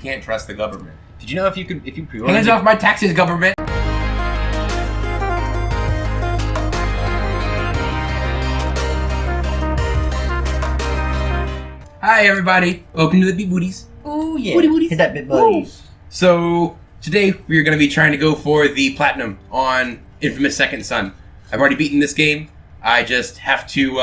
can't trust the government. Did you know if you pre-order... Hands off my taxes, government! Hi, everybody. Welcome to the Beat Booties. Ooh, yeah. Booty booties. Hit that bit, buddies. So, today we're going to be trying to go for the Platinum on Infamous Second Son. I've already beaten this game. I just have to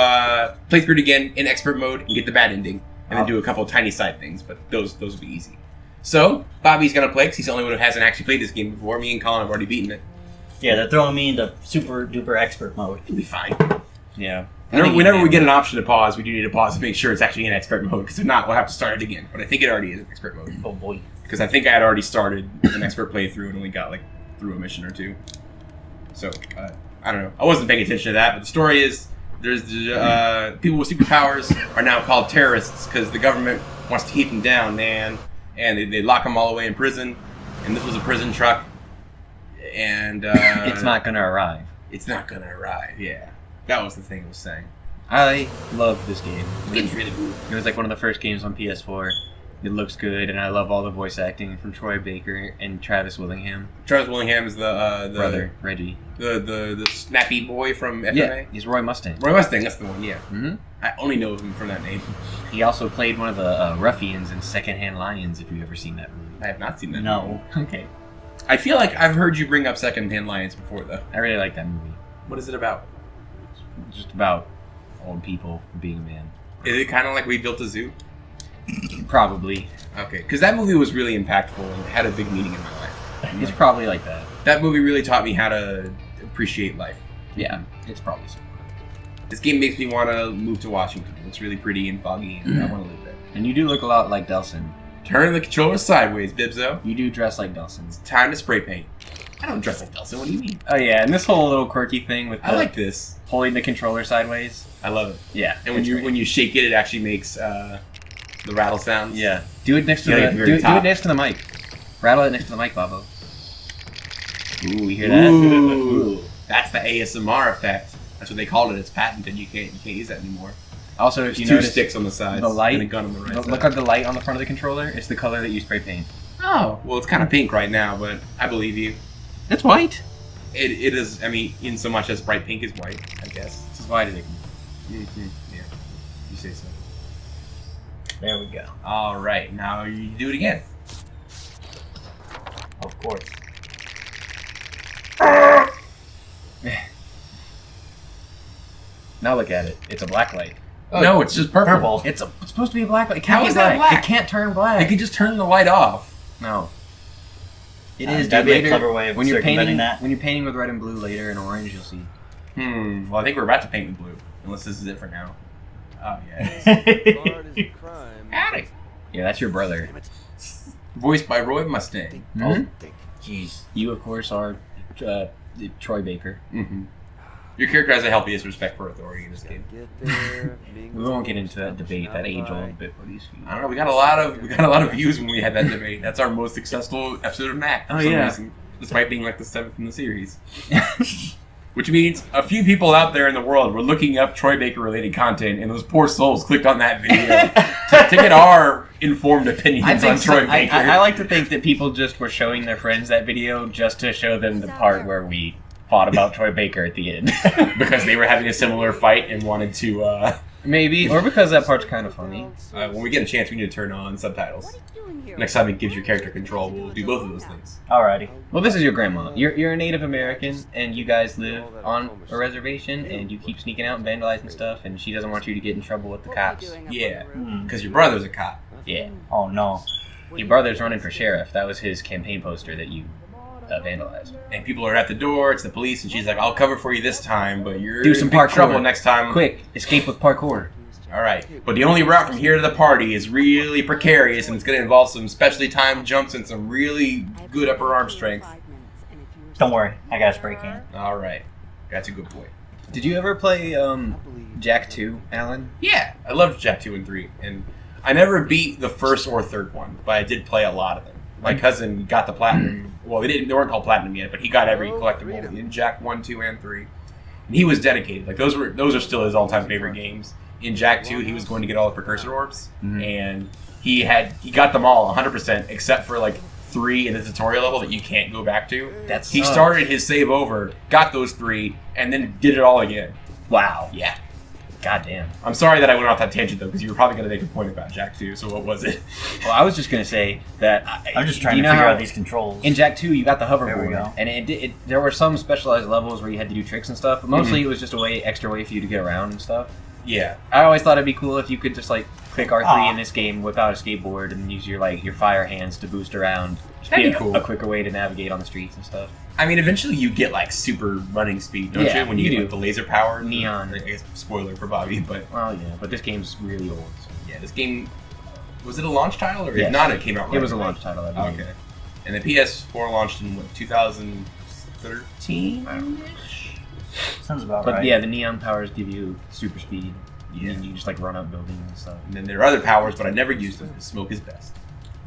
play through it again in expert mode and get the bad ending. And then do a couple of tiny side things, but those will be easy. So, Bobby's going to play because he's the only one who hasn't actually played this game before. Me and Colin have already beaten it. Yeah, they're throwing me into super duper expert mode. It'll be fine. Yeah. Whenever we get an option to pause, we do need to pause to make sure it's actually in expert mode, because if not, we'll have to start it again. But I think it already is in expert mode. Oh boy. Because I think I had already started an expert playthrough and only got through a mission or two. So, I don't know. I wasn't paying attention to that, but the story is there's people with superpowers are now called terrorists because the government wants to keep them down, man. And they lock them all away in prison. And this was a prison truck. And it's not gonna arrive. It's not gonna arrive, yeah. That was the thing it was saying. I love this game. It's really cool. It was like one of the first games on PS4. It looks good, and I love all the voice acting from Troy Baker and Travis Willingham. Travis Willingham is the brother, Reggie. The snappy boy from FMA? Yeah, he's Roy Mustang. Roy Mustang, that's the one, yeah. Mm-hmm. I only know him from that name. He also played one of the ruffians in Secondhand Lions, if you've ever seen that movie. I have not seen that No. Okay. I feel like I've heard you bring up Secondhand Lions before, though. I really like that movie. What is it about? Just about old people being a man. Is it kind of like We Built a Zoo? Probably. Okay, because that movie was really impactful and had a big meaning in my life. It's probably like that. That movie really taught me how to appreciate life. Yeah, it's probably so. This game makes me want to move to Washington. It's really pretty and foggy, and I want to live there. And you do look a lot like Delson. Turn the controller sideways, Bibzo. You do dress like Delson. Time to spray paint. I don't dress like Delson. What do you mean? Oh yeah, and this whole little quirky thing with I like this. holding the controller sideways. I love it. Yeah, And when you shake it, it actually makes the rattle sounds. yeah, do it next to Yeah, the very do it top. next to the mic. Rattle it next to the mic, Bobo. Ooh, you hear that? Ooh, that's the ASMR effect. That's what they called it. It's patented. You can't use that anymore. Also, if There's you two notice, sticks on the sides. the light, and a gun on the right side. look at the light on the front of the controller. It's the color that you spray paint. Oh, well, it's kind of pink right now, but I believe you. It's white. It is. I mean, in so much as bright pink is white, I guess. This is white as it Mm-hmm. Yeah, you say so. There we go. All right, now you do it again. Of course. Now look at it. It's a black light. Oh, no, it's just purple. It's supposed to be a black light. It can't How be is that black? It can't turn black. I could just turn the light off. No. It is. That'd dude. be a Later, clever way of when you're circumventing painting that. When you're painting with red and blue later and orange, you'll see. Well, I think we're about to paint with blue, unless this is it for now. Oh yeah. Howdy. Yeah, that's your brother. Voiced by Roy Mustang. Mhm. Jeez. You, of course, are Troy Baker. Mm-hmm. Your character has the healthiest respect for authority in this game. We won't get into that debate, that age-old bit. I don't know. We got a lot of views when we had that debate. That's our most successful episode of Knack. For Oh, some yeah. reason, despite being like the 7th in the series. Which means a few people out there in the world were looking up Troy Baker related content, and those poor souls clicked on that video to get our informed opinions on Troy Baker. I like to think that people just were showing their friends that video just to show them the part where we fought about Troy Baker at the end. Because they were having a similar fight and wanted to. Maybe, or because that part's kind of funny. When we get a chance, we need to turn on subtitles. Next time it gives your character control, we'll do both of those things. Alrighty. Well, this is your grandma. You're a Native American, and you guys live on a reservation, and you keep sneaking out and vandalizing stuff, and she doesn't want you to get in trouble with the cops. Yeah, because your brother's a cop. Yeah. Oh no. Your brother's running for sheriff. That was his campaign poster that you vandalized. And people are at the door, it's the police, and she's like, I'll cover for you this time, but you're Do some in big parkour. trouble next time. Quick, escape with parkour. Alright, but the only route from here to the party is really precarious, and it's going to involve some specially timed jumps and some really good upper arm strength. Don't worry. I got a spray can. Alright, that's a good boy. Did you ever play Jack 2, Alan? Yeah, I loved Jack 2 and 3, and I never beat the first or third one, but I did play a lot of them. My cousin got the platinum. Well, they weren't called platinum yet, but he got every collectible in Jack 1, 2, and 3. And he was dedicated. Like those are still his all-time favorite games. In Jack 2, he was going to get all the precursor orbs, and he got them all 100% except for like 3 in the tutorial level that you can't go back to. He started his save over, got those 3, and then did it all again. Wow. Yeah. God damn. I'm sorry that I went off that tangent though, because you were probably going to make a point about Jak 2. So what was it? Well, I was just gonna say that I'm just trying you to know figure how out these controls. in Jak 2 you got the There we hoverboard, go. and there were some specialized levels where you had to do tricks and stuff. But mostly it was just a extra way for you to get around and stuff. Yeah. I always thought it'd be cool if you could just like click R3 Aw. in this game, whip out a skateboard, and use your fire hands to boost around. Just That'd be be a, cool. a quicker way to navigate on the streets and stuff. I mean, eventually you get like super running speed, don't Yeah, you? When you you get do. like, the laser power. Neon. I guess spoiler for Bobby, but Well, yeah, but this game's really old. So. yeah, this game was it a launch title or Yes. if not, it came out. It was a right launch title, I believe. Okay. And the PS4 launched in what 2013. Sounds about But right. yeah, the neon powers give you super speed. Yeah. And you just like run up buildings and stuff. And then there are other powers, but I never used them. 'Cause smoke is best.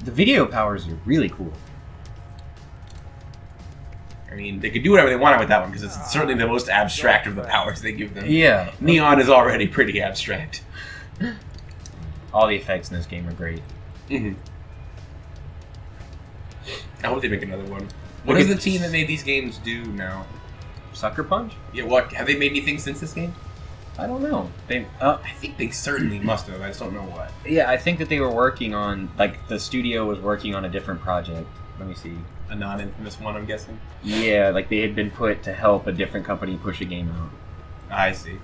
The video powers are really cool. I mean, they could do whatever they wanted with that one because it's certainly the most abstract of the powers they give them. Yeah. Neon is already pretty abstract. All the effects in this game are great. Mm-hmm. I hope they make another one. What does the team that made these games do now? Sucker Punch? Yeah, what have they made anything since this game? I don't know. They I think they certainly must have. I just don't know what. yeah, I think that they were working on the studio was working on a different project. Let me see. A non-infamous one, I'm guessing. Yeah, like they had been put to help a different company push a game out. I see.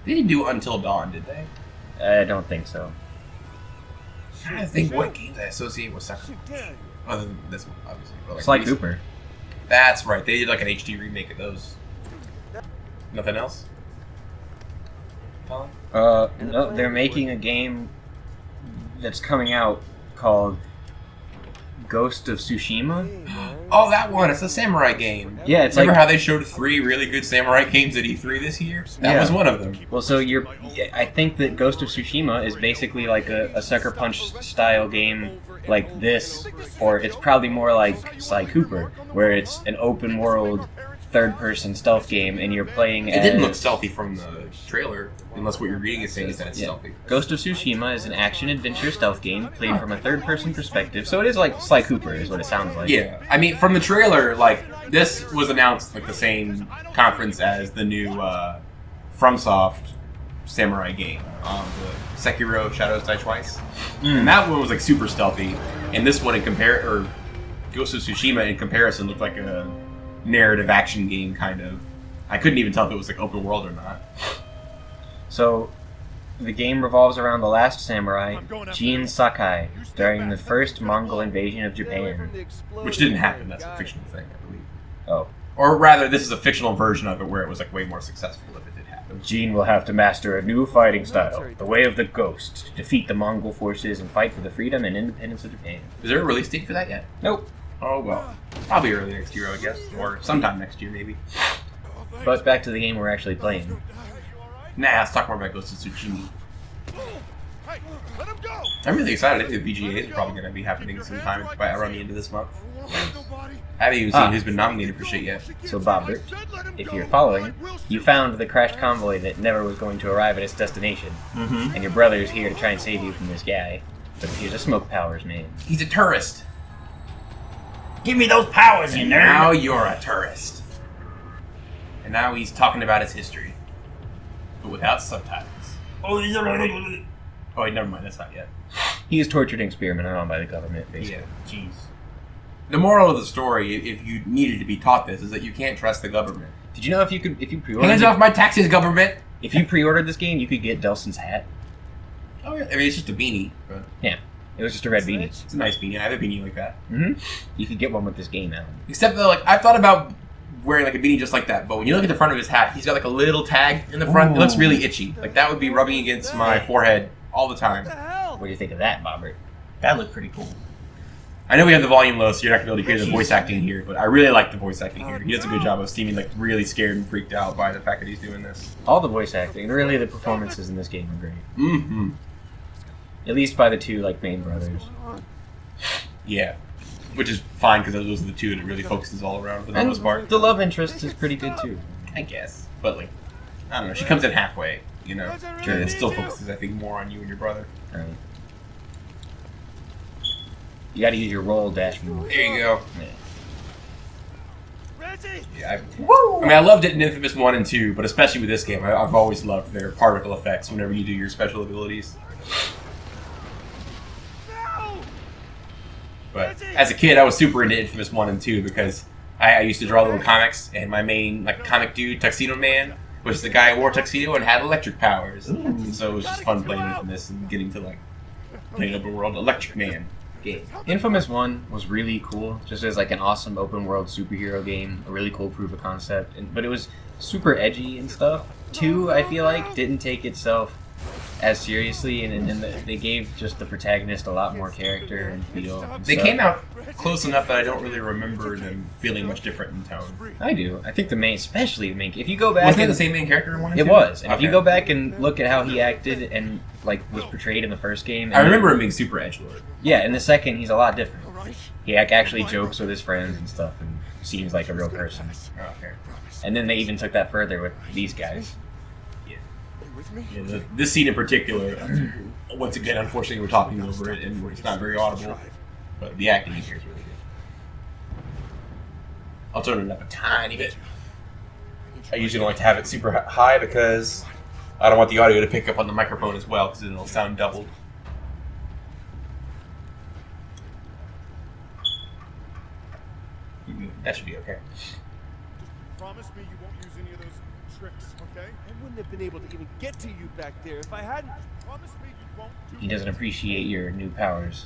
They didn't do Until Dawn, did they? I don't think so. I'm trying to think what games I associate with Sucker Punch. Other than this one, obviously. But Sly recent- Cooper. That's right. They did like an HD remake of those. Nothing else? Colin? No, they're making a game that's coming out called Ghost of Tsushima. Oh, that one. It's a samurai game. Yeah, it's Remember like how they showed 3 really good samurai games at E3 this year? That Yeah. was one of them. well, so I think that Ghost of Tsushima is basically like a Sucker Punch style game like this, or it's probably more like Sly Cooper, where it's an open world third-person stealth game, and you're playing It as... didn't look stealthy from the trailer, unless what you're reading is saying is that it's Yeah. stealthy. Ghost of Tsushima is an action-adventure stealth game played from a third-person perspective, so it is like Sly Cooper, is what it sounds like. Yeah, I mean, from the trailer, like, this was announced like the same conference as the new FromSoft samurai game, the Sekiro Shadows Die Twice, and that one was like super stealthy, and this one Ghost of Tsushima in comparison looked like a narrative action game kind of. I couldn't even tell if it was like open world or not. So, the game revolves around the last samurai, Jin Sakai, during the first Mongol invasion of Japan. Which didn't happen. That's a fictional thing, I believe. Oh. Or rather, this is a fictional version of it where it was like way more successful if it did happen. Jin will have to master a new fighting style, the way of the ghost, to defeat the Mongol forces and fight for the freedom and independence of Japan. Is there a release date for that yet? Nope. Oh well, probably early next year, I guess, or sometime next year maybe. But back to the game we're actually playing. Nah, let's talk more about Ghost of Tsushima. I'm really excited. I think the VGAs are probably going to be happening sometime by around the end of this month. I haven't even seen who's been nominated for shit yet. So, Bobbert, if you're following, you found the crashed convoy that never was going to arrive at its destination, Mm-hmm. and your brother is here to try and save you from this guy. But he's a smoke powers man. He's a tourist. Give me those powers, you Now nerd! you're a tourist. And now he's talking about his history, but without subtitles. Oh, wait, never mind. That's not yet. He is tortured and experimented on by the government, basically. Yeah. Jeez. The moral of the story, if you needed to be taught this, is that you can't trust the government. Did you know if you pre-ordered Hands off my taxes, government! if you pre-ordered this game, you could get Delson's hat? Oh, yeah. I mean, it's just a beanie, but It was just a red beanie. it's a nice beanie. I have a beanie like that. Mm-hmm. You could get one with this game out. Except that, like, I thought about wearing like a beanie just like that, but when you look at the front of his hat, he's got like a little tag in the front. It looks really itchy. Like that would be rubbing against my forehead all the time. What do you think of that, Bobbert? That looked pretty cool. I know we have the volume low, so you're not gonna be able to hear the voice acting here, but I really like the voice acting here. He does a good job of seeming like really scared and freaked out by the fact that he's doing this. All the voice acting, really the performances in this game are great. Mm-hmm. At least by the two main brothers. Yeah. Which is fine because those are the two that it really focuses all around for the most part. The love interest is pretty good too. I guess. But like, I don't know, she comes in halfway. you know. Sure. And it still focuses, I think, more on you and your brother. Right. You got to use your roll dash move. There you go. Yeah. Yeah, I mean, I loved it in Infamous 1 and 2, but especially with this game, I've always loved their particle effects whenever you do your special abilities. But as a kid, I was super into Infamous 1 and 2 because I used to draw little comics, and my main comic dude, Tuxedo Man, was the guy who wore a tuxedo and had electric powers. And so it was just fun playing Infamous and getting to play an open world Electric Man game. Infamous 1 was really cool, just as an awesome open world superhero game, a really cool proof of concept, but it was super edgy and stuff. 2, I feel like, didn't take itself as seriously, and they gave just the protagonist a lot more character and feel. And They stuff. came out close enough that I don't really remember them feeling much different in tone. I do. I think especially the main. If you go back, Wasn't it and, the same main character in 1 and 2? It was, and if Okay. you go back and look at how he acted and was portrayed in the first game, I remember him being super edgelord. Yeah, in the second, he's a lot different. He actually jokes with his friends and stuff, and seems like a real person. Oh, okay. And then they even took that further with these guys. Yeah, this scene in particular, once again, unfortunately, we're talking over it, and it's not very audible, but the acting here is really good. I'll turn it up a tiny bit. I usually don't like to have it super high because I don't want the audio to pick up on the microphone as well, because then it'll sound doubled. That should be okay. Promise me you won't use any of those tricks, okay? I wouldn't have been able to even get to you back there if I hadn't. Promise me you won't do He doesn't appreciate your new powers.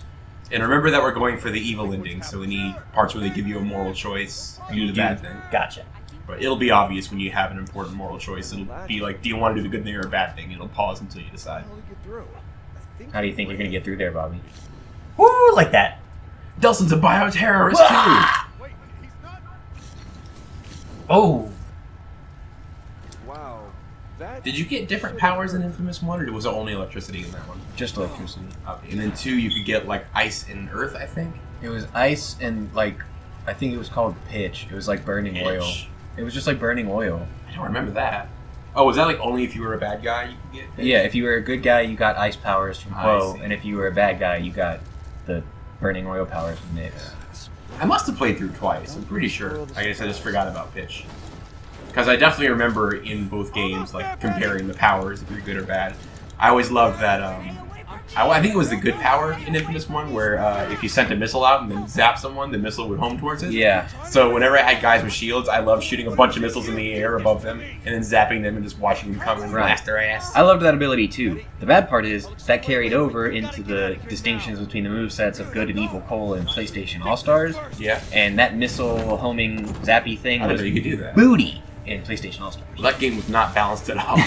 And remember that we're going for the evil ending, so we need parts where they give you a moral choice. You do the bad thing. Gotcha. But it'll be obvious when you have an important moral choice. It'll be like, do you want to do the good thing or a bad thing? It'll pause until you decide. how to get through. I think How do you think you're gonna get through there, Bobby? Woo, like that. Delson's a bioterrorist Wait, he's not. Oh. Wow. That Did you get different powers in Infamous 1, or was it only electricity in that one? Just electricity. Okay. And then 2, you could get ice and earth, I think. It was ice and I think it was called pitch. It was like burning oil. Pitch. It was just like burning oil. I don't remember that. Oh, was that only if you were a bad guy you could get? Pitch? Yeah, if you were a good guy, you got ice powers from I Poe, see. and if you were a bad guy, you got the burning oil powers from Nyx. I must have played through twice. I'm pretty sure. I guess I just forgot about pitch. Because I definitely remember in both games, comparing the powers, if you're good or bad. I always loved that, I think it was the good power in Infamous 1, where if you sent a missile out and then zap someone, the missile would home towards it. Yeah. So whenever I had guys with shields, I loved shooting a bunch of missiles in the air above them, and then zapping them and just watching them come and Right. blast their ass. I loved that ability too. The bad part is that carried over into the distinctions between the movesets of Good and Evil Cole and PlayStation All-Stars, Yeah. and that missile homing zappy thing I didn't was know you could do that. booty in PlayStation All-Stars. Well, that game was not balanced at all.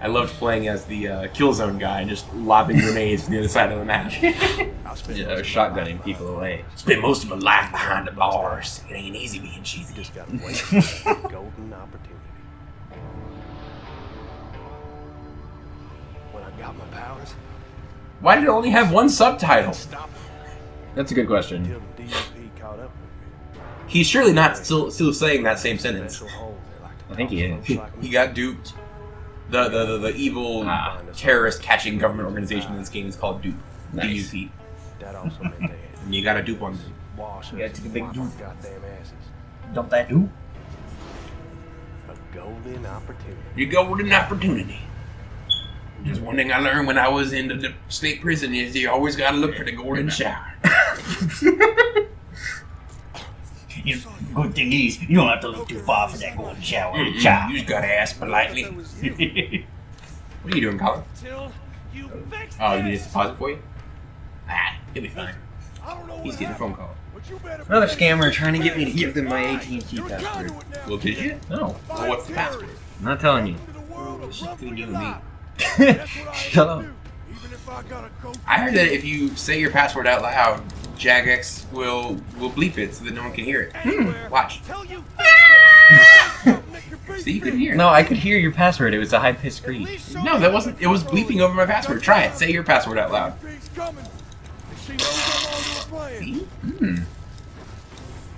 I loved playing as the Killzone guy and just lobbing grenades from the other side of the map. Shotgunning people away. Spent most of my life behind the bars. It ain't easy being cheesy. just gotta wait for the golden opportunity. When I got my powers, Why did it only have one subtitle? stop That's a good question. until the DMP caught up with me. He's surely not still saying that same sentence. Special hole, they like to I think he is. call folks like He me. got duped. The evil terrorist catching government organization in this game is called Dupe. Nice. DUP. That also meant they had And you got to dupe on them. wash You gotta us take a big wipe dupe. our goddamn asses. Don't that do? A golden opportunity. You go with an opportunity. Just one thing I learned when I was in the state prison is you always got to look for the golden shower. Good thing is, you don't have to look too far for that golden shower. You Child. just got to ask politely. What are you doing, Colin? Till you fix Oh, you need us to pause it for you? Ah, he'll be fine. I don't know He's what getting a phone happened, call. but you better Another bet scammer trying to get me to give them my You're AT&T a password. conduit now. Well, did you? No, Well, what's the password? I'm not telling you. Into the world of It's love between for you your and me. life. That's what I Shut aim up. to do, even if I gotta go I heard that if you say your password out loud, Jagex will bleep it so that no one can hear it. anywhere. Watch. Tell you See, you couldn't hear it. No, I could hear your password. It was a high-pitched screech. No, that wasn't. It was bleeping over my password. Try it. Say your password out loud. She knows I'm on your plan. See? Hmm.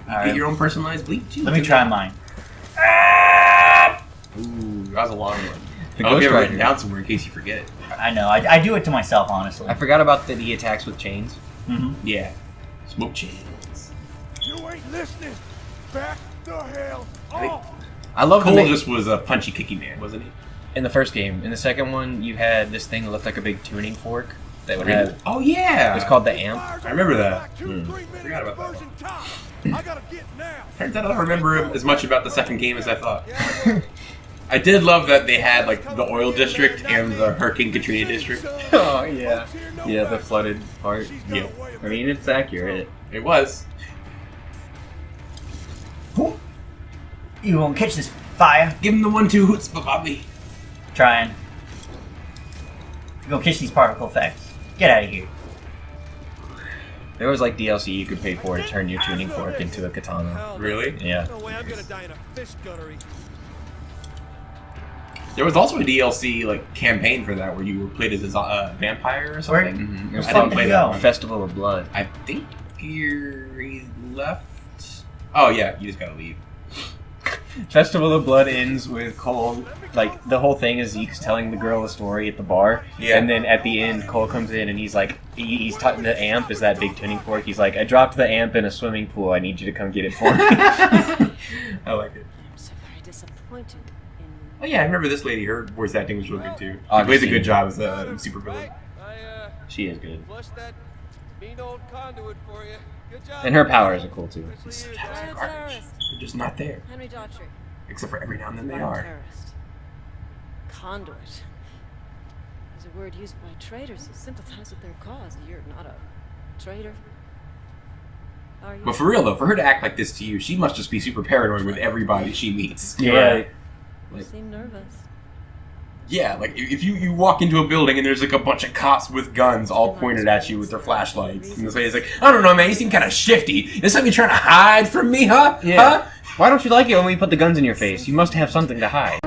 You get your own personalized bleep too. Let me try mine. Ooh, that was a long one. The I'll Ghost get it written Rider. down somewhere in case you forget. I know. I do it to myself, honestly. I forgot about that he attacks with chains. Mm-hmm. Yeah. Smoke chains. You ain't listening. Back the hell think- off. I love Cole the just was a punchy, kicky man, wasn't he? in the first game. In the second one, you had this thing that looked like a big tuning fork that would have. Oh yeah. It was called the amp. I remember that. Forgot about that that. I gotta get now. Turns out I don't remember as much about the second game as I thought. I did love that they had like the oil district and the Hurricane Katrina district. Oh yeah, yeah, the flooded part. Yeah. I mean, it's accurate. It was. You won't catch this fire. Give him the 1-2 hoots, Bobby. Trying. Go catch these particle effects. Get out of here. There was like DLC you could pay for to turn your tuning fork into a katana. Really? Yeah. No way, I'm gonna die in a fish guttery. There was also a DLC like campaign for that where you were played as a vampire or something. Mm-hmm. It was I called didn't play that go? one. Festival of Blood. I think he left. Oh yeah, you just gotta leave. Festival of Blood ends with Cole, like, the whole thing is Zeke's telling the girl a story at the bar, Yeah. and then at the end, Cole comes in and he's like, he's talking, the amp is that big tuning fork, he's like, I dropped the amp in a swimming pool, I need you to come get it for me. I like it. I'm so very disappointed in Oh yeah, I remember this lady. Her voice acting was really good too. She Augustine. plays a good job as a super villain. She is good. Flushed that mean old conduit for you. Good job. And her powers are cool too. Such I'm a garbage. terrorist. They're just not there, Henry Daughtry. except for every now and then they I'm a are. terrorist. Conduit is a word used by traitors who sympathize with their cause. You're not a traitor, are you? But for real though, for her to act like this to you, she must just be super paranoid with everybody she meets. Yeah. Right? You seem nervous. Yeah, like if you walk into a building and there's like a bunch of cops with guns all pointed at you with their flashlights, and this lady's like, I don't know, man, you seem kind of shifty. Is something you're trying to hide from me, huh? Yeah. Huh? Why don't you like it when we put the guns in your face? You must have something to hide.